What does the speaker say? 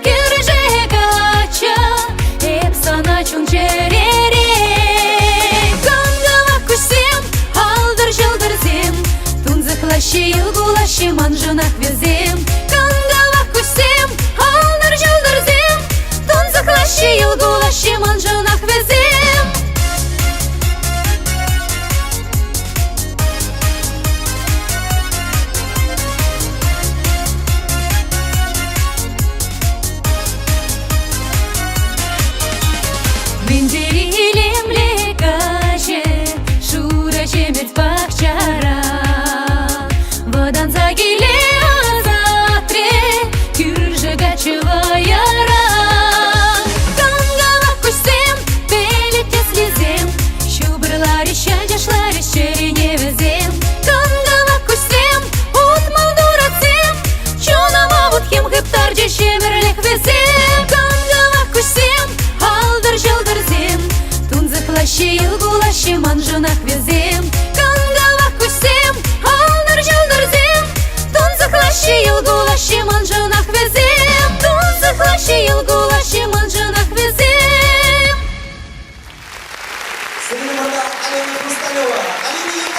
киржегача, эпсана чунчерере. Гангава кусем, алдар жылдырзем, тунзыклаще илгулаще манжынак везем. Гангава кусем, алдар жылдырзем, тунзыклаще илгулаще манжынак везем. Вендерилем лекаже, шура чемет бахчара. Водан загиле азатре, киржегачева яра. Гангава кусем, пелете слезем, щубрлари щадяшлари щерене везем. Гангава кусем, утмал дурацем, чонама вудхем гептарде щемерлек везем. Гангава кусем, алдар жылдырзем, тунзыклаще илгулаще манжынак везем. Гангава кусем, алдар жылдырзем, тунзыклаще илгулаще манжынак везем. Тунзыклаще илгулаще манжынак везем. Среди Алина Хрусталева. Алина